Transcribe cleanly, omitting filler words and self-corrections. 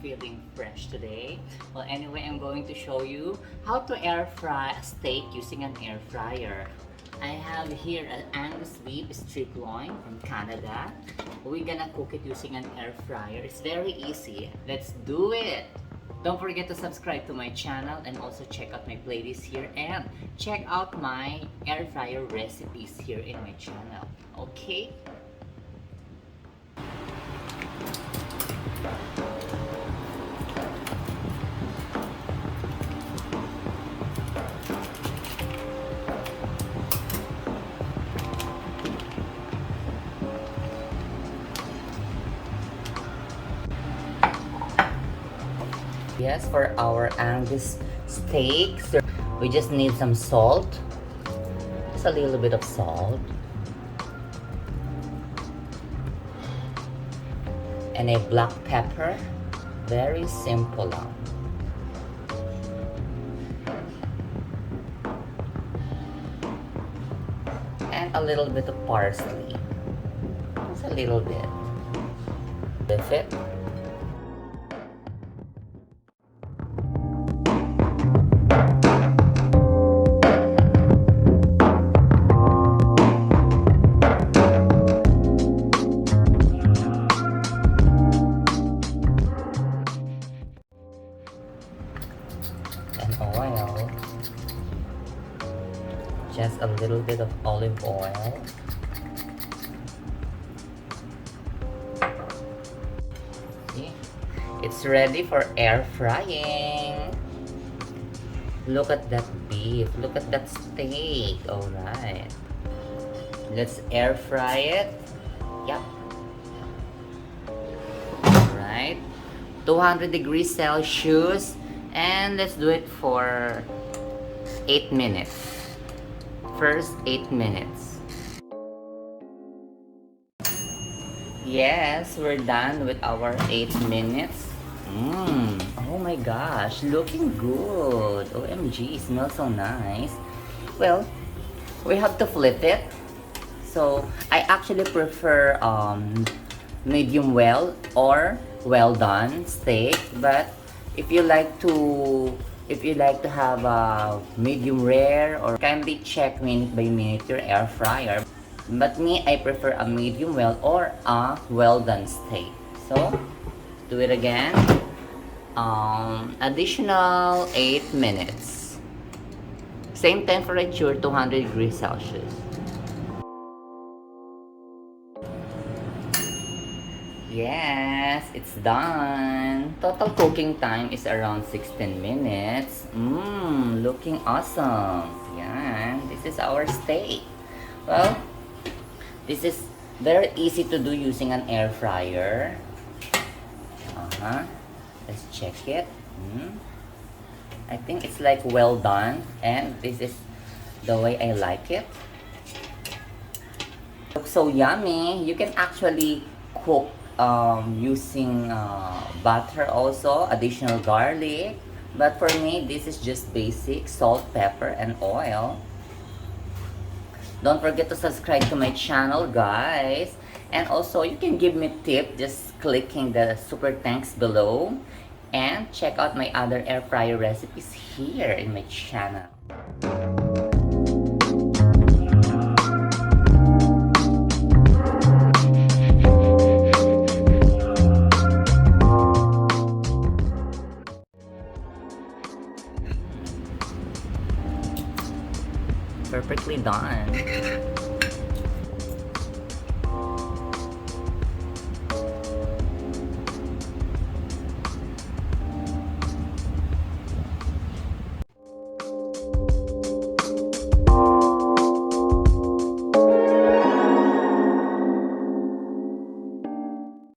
feeling fresh today. Well, anyway, I'm going to show you how to air fry a steak using an air fryer. I have here an Angus Striploin from Canada. We're gonna cook it using an air fryer. It's very easy. Let's do it! Don't forget to subscribe to my channel and also check out my playlist here and check out my air fryer recipes here in my channel. Okay? Yes, for our Angus steaks, we just need some salt. Just a little bit of salt. And a black pepper. Very simple lang. And a little bit of parsley. Just a little bit. With it. Oil, just a little bit of olive oil, see? It's ready for air frying. Look at that beef, look at that steak. All right, let's air fry it. Yep. All right, 200 degrees Celsius. And let's do it for 8 minutes. First 8 minutes. Yes, we're done with our 8 minutes. Oh my gosh, looking good. OMG, smells so nice. Well, we have to flip it. So, I actually prefer medium well or well done steak, but if you like to have a medium rare, or kindly check minute by minute your air fryer. But me, I prefer a medium well or a well done steak. So do it again. Additional 8 minutes. Same temperature, 200 degrees Celsius. Yes, it's done. Total cooking time is around 16 minutes. Looking awesome. Yan, this is our steak. Well, this is very easy to do using an air fryer. Let's check it. I think it's like well done, and this is the way I like it. Looks so yummy. You can actually cook using butter also, additional garlic, but for me this is just basic salt, pepper, and oil. Don't forget to subscribe to my channel, guys, and also you can give me tip just clicking the super thanks below, and check out my other air fryer recipes here in my channel. Perfectly done.